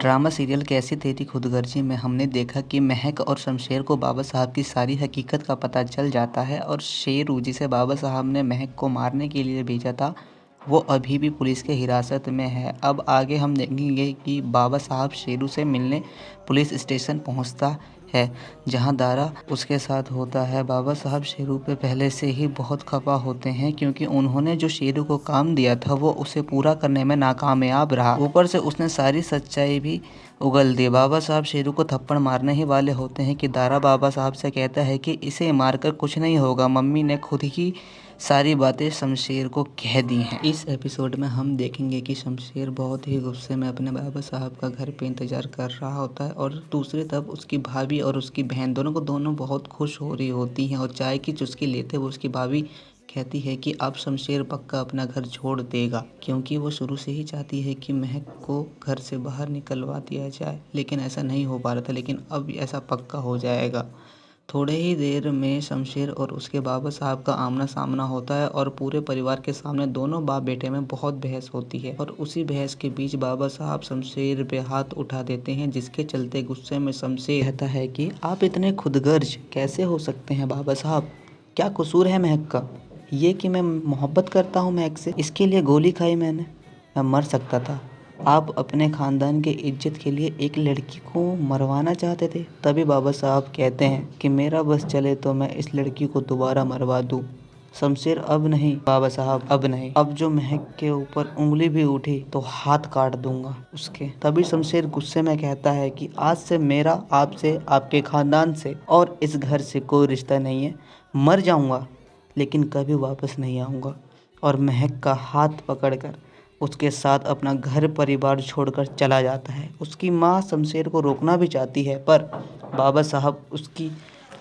Drama serial कैसी तेरी खुदगर्जी में हमने देखा कि महक और शमशेर को बाबा साहब की सारी हकीकत का पता चल जाता है और शेरू जिसे बाबा साहब ने महक को मारने के लिए भेजा था वो अभी भी पुलिस के हिरासत में है। अब आगे हम देखेंगे कि बाबा साहब शेरू से मिलने पुलिस स्टेशन पहुंचता है जहां दारा उसके साथ होता है। बाबा साहब शेरू पे पहले से ही बहुत खफा होते हैं क्योंकि उन्होंने जो शेरू को काम दिया था वो उसे पूरा करने में नाकामयाब रहा। ऊपर से उसने सारी सच्चाई भी उगल दी। बाबा साहब शेरू को थप्पड़ मारने ही वाले होते हैं कि दारा बाबा साहब से कहता है कि इसे मारकर कुछ नहीं होगा, मम्मी ने खुद ही सारी बातें शमशेर को कह दी हैं। इस एपिसोड में हम देखेंगे कि शमशेर बहुत ही गुस्से में अपने बाबा साहब का घर पे इंतज़ार कर रहा होता है और दूसरी तरफ उसकी भाभी और उसकी बहन दोनों बहुत खुश हो रही होती हैं और चाय की चुस्की लेते हुए उसकी भाभी कहती है कि अब शमशेर पक्का अपना घर छोड़ देगा क्योंकि वो शुरू से ही चाहती है कि महक को घर से बाहर निकलवा दिया जाए, लेकिन ऐसा नहीं हो पा रहा था, लेकिन अब ऐसा पक्का हो जाएगा। थोड़े ही देर में शमशेर और उसके बाबा साहब का आमना सामना होता है और पूरे परिवार के सामने दोनों बाप बेटे में बहुत बहस होती है और उसी बहस के बीच बाबा साहब शमशेर पे हाथ उठा देते हैं, जिसके चलते गुस्से में शमशेर कहता है कि आप इतने खुदगर्ज कैसे हो सकते हैं बाबा साहब, क्या कसूर है महक का? ये कि मैं मोहब्बत करता हूँ महक से, इसके लिए गोली खाई मैंने, मैं मर सकता था। आप अपने ख़ानदान की इज्जत के लिए एक लड़की को मरवाना चाहते थे। तभी बाबा साहब कहते हैं कि मेरा बस चले तो मैं इस लड़की को दोबारा मरवा दूं। शमशेर अब नहीं बाबा साहब, अब नहीं, अब जो महक के ऊपर उंगली भी उठी तो हाथ काट दूंगा उसके। तभी शमशेर गुस्से में कहता है कि आज से मेरा आपसे, आपके ख़ानदान से और इस घर से कोई रिश्ता नहीं है। मर जाऊंगा लेकिन कभी वापस नहीं आऊँगा। और महक का हाथ पकड़कर उसके साथ अपना घर परिवार छोड़कर चला जाता है। उसकी माँ शमशेर को रोकना भी चाहती है पर बाबा साहब उसकी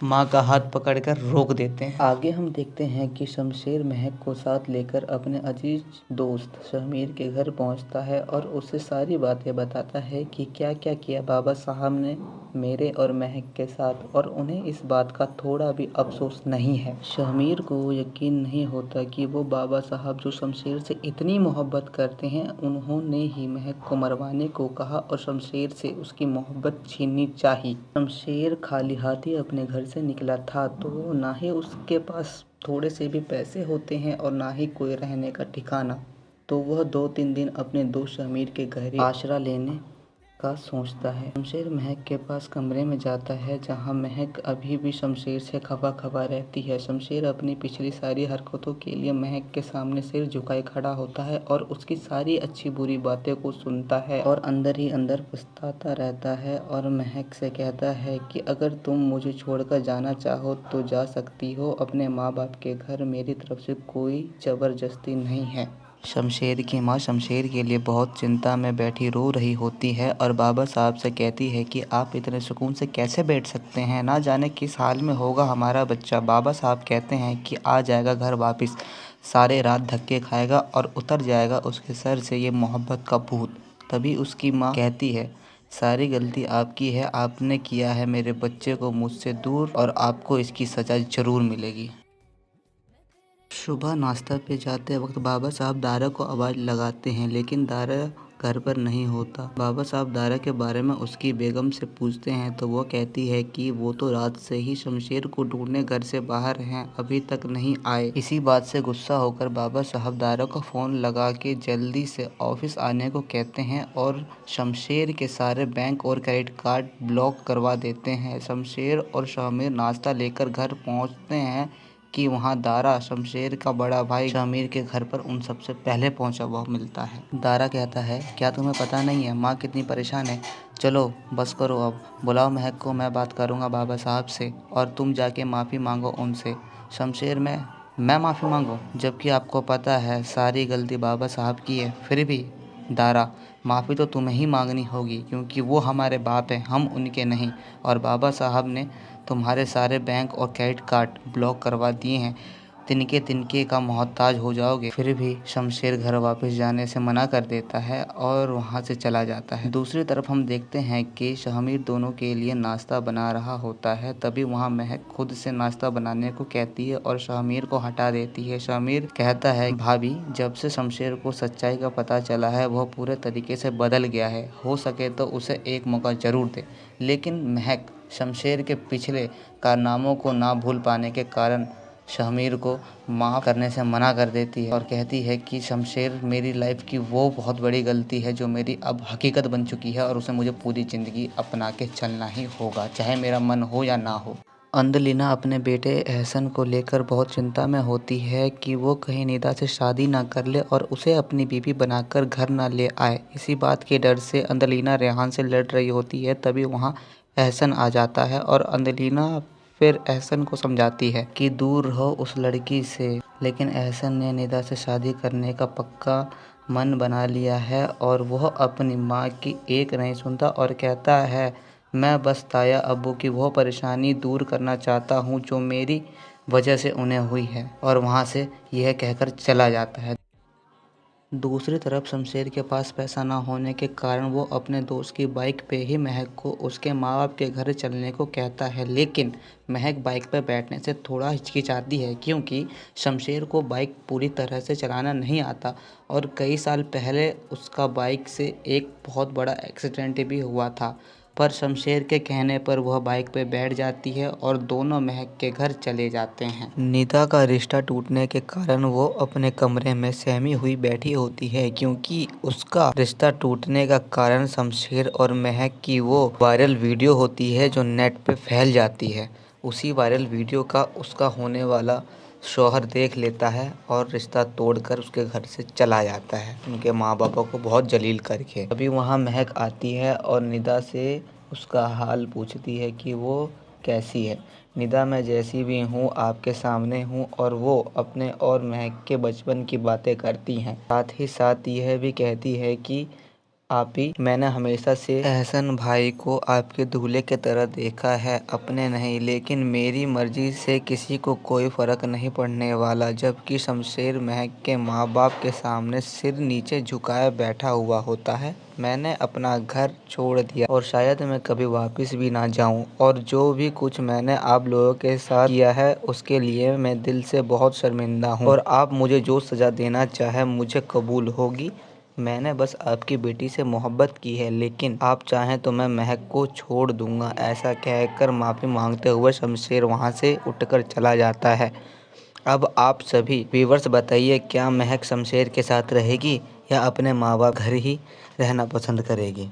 माँ का हाथ पकड़कर रोक देते हैं। आगे हम देखते हैं कि शमशेर महक को साथ लेकर अपने अजीज दोस्त शमीर के घर पहुंचता है और उसे सारी बातें बताता है कि क्या क्या किया बाबा साहब ने मेरे और महक के साथ और उन्हें इस बात का थोड़ा भी अफसोस नहीं है। शमीर को यकीन नहीं होता कि वो बाबा साहब जो शमशेर से इतनी मोहब्बत करते हैं उन्होंने ही महक को मरवाने को कहा और शमशेर से उसकी मोहब्बत छीननी चाहिए। शमशेर खाली हाथी अपने घर से निकला था तो ना ही उसके पास थोड़े से भी पैसे होते हैं और ना ही कोई रहने का ठिकाना, तो वह 2-3 दिन अपने दोस्त शमीर के घर आसरा लेने का सोचता है। शमशेर महक के पास कमरे में जाता है जहां महक अभी भी शमशेर से खफा खफा रहती है। शमशेर अपनी पिछली सारी हरकतों के लिए महक के सामने सिर झुकाए खड़ा होता है और उसकी सारी अच्छी बुरी बातें को सुनता है और अंदर ही अंदर पछताता रहता है और महक से कहता है कि अगर तुम मुझे छोड़कर जाना चाहो तो जा सकती हो, अपने माँ बाप के घर मेरी तरफ से कोई ज़बरदस्ती नहीं है। शमशेर की माँ शमशेर के लिए बहुत चिंता में बैठी रो रही होती है और बाबा साहब से कहती है कि आप इतने सुकून से कैसे बैठ सकते हैं, ना जाने किस हाल में होगा हमारा बच्चा। बाबा साहब कहते हैं कि आ जाएगा घर वापस, सारे रात धक्के खाएगा और उतर जाएगा उसके सर से ये मोहब्बत का भूत। तभी उसकी माँ कहती है सारी गलती आपकी है, आपने किया है मेरे बच्चे को मुझसे दूर और आपको इसकी सज़ा ज़रूर मिलेगी। सुबह नाश्ता पे जाते वक्त बाबा साहब दारा को आवाज़ लगाते हैं लेकिन दारा घर पर नहीं होता। बाबा साहब दारा के बारे में उसकी बेगम से पूछते हैं तो वो कहती है कि वो तो रात से ही शमशेर को ढूंढने घर से बाहर हैं, अभी तक नहीं आए। इसी बात से गुस्सा होकर बाबा साहब दारा को फ़ोन लगा के जल्दी से ऑफिस आने को कहते हैं और शमशेर के सारे बैंक और क्रेडिट कार्ड ब्लॉक करवा देते हैं। शमशेर और शामिर नाश्ता लेकर घर पहुँचते हैं कि वहाँ दारा शमशेर का बड़ा भाई शामिर के घर पर उन सबसे पहले पहुँचा हुआ मिलता है। दारा कहता है क्या तुम्हें पता नहीं है माँ कितनी परेशान है, चलो बस करो अब, बुलाओ महक को, मैं बात करूँगा बाबा साहब से और तुम जाके माफ़ी मांगो उनसे। शमशेर मैं माफ़ी मांगूँ, जबकि आपको पता है सारी गलती बाबा साहब की है। फिर भी दारा माफ़ी तो तुम्हें ही मांगनी होगी क्योंकि वो हमारे बाप हैं, हम उनके नहीं, और बाबा साहब ने तुम्हारे सारे बैंक और क्रेडिट कार्ड ब्लॉक करवा दिए हैं। तिनके तिनके का मोहताज हो जाओगे। फिर भी शमशेर घर वापस जाने से मना कर देता है और वहाँ से चला जाता है। दूसरी तरफ हम देखते हैं कि शामिर दोनों के लिए नाश्ता बना रहा होता है। तभी वहाँ महक खुद से नाश्ता बनाने को कहती है और शामिर को हटा देती है। शामिर कहता है, भाभी, जब से शमशेर को सच्चाई का पता चला है वह पूरे तरीके से बदल गया है। हो सके तो उसे एक मौका जरूर दे। लेकिन महक शमशेर के पिछले कारनामों को ना भूल पाने के कारण शामिर को माफ़ करने से मना कर देती है और कहती है कि शमशेर मेरी लाइफ की वो बहुत बड़ी गलती है जो मेरी अब हकीकत बन चुकी है और उसे मुझे पूरी ज़िंदगी अपना के चलना ही होगा, चाहे मेरा मन हो या ना हो। अंदलिना अपने बेटे एहसन को लेकर बहुत चिंता में होती है कि वो कहीं निदा से शादी ना कर ले और उसे अपनी बीवी बनाकर घर ना ले आए। इसी बात के डर से अंदलिना रेहान से लड़ रही होती है। तभी वहाँ एहसन आ जाता है और अंदलिना फिर एहसन को समझाती है कि दूर रहो उस लड़की से। लेकिन एहसन ने निदा से शादी करने का पक्का मन बना लिया है और वह अपनी माँ की एक नहीं सुनता और कहता है, मैं बस ताया अब्बू की वो परेशानी दूर करना चाहता हूँ जो मेरी वजह से उन्हें हुई है, और वहाँ से यह कहकर चला जाता है। दूसरी तरफ शमशेर के पास पैसा ना होने के कारण वो अपने दोस्त की बाइक पे ही महक को उसके माँ बाप के घर चलने को कहता है। लेकिन महक बाइक पर बैठने से थोड़ा हिचकिचाती है क्योंकि शमशेर को बाइक पूरी तरह से चलाना नहीं आता और कई साल पहले उसका बाइक से एक बहुत बड़ा एक्सीडेंट भी हुआ था। पर शमशेर के कहने पर वह बाइक पे बैठ जाती है और दोनों महक के घर चले जाते हैं। निदा का रिश्ता टूटने के कारण वो अपने कमरे में सहमी हुई बैठी होती है क्योंकि उसका रिश्ता टूटने का कारण शमशेर और महक की वो वायरल वीडियो होती है जो नेट पे फैल जाती है। उसी वायरल वीडियो का उसका होने वाला शौहर देख लेता है और रिश्ता तोड़कर उसके घर से चला जाता है, उनके माँ बापों को बहुत जलील करके। अभी वहाँ महक आती है और निदा से उसका हाल पूछती है कि वो कैसी है। निदा, मैं जैसी भी हूँ आपके सामने हूँ, और वो अपने और महक के बचपन की बातें करती हैं। साथ ही साथ यह भी कहती है कि आपी, मैंने हमेशा से एहसन भाई को आपके दूल्हे की तरह देखा है, अपने नहीं, लेकिन मेरी मर्जी से किसी को कोई फ़र्क नहीं पड़ने वाला। जबकि शमशेर महक के माँ बाप के सामने सिर नीचे झुकाए बैठा हुआ होता है। मैंने अपना घर छोड़ दिया और शायद मैं कभी वापस भी ना जाऊं, और जो भी कुछ मैंने आप लोगों के साथ किया है उसके लिए मैं दिल से बहुत शर्मिंदा हूं, और आप मुझे जो सज़ा देना चाहे मुझे कबूल होगी। मैंने बस आपकी बेटी से मोहब्बत की है, लेकिन आप चाहें तो मैं महक को छोड़ दूंगा। ऐसा कहकर माफ़ी मांगते हुए शमशेर वहां से उठकर चला जाता है। अब आप सभी व्यूअर्स बताइए, क्या महक शमशेर के साथ रहेगी या अपने माँ बाप घर ही रहना पसंद करेगी?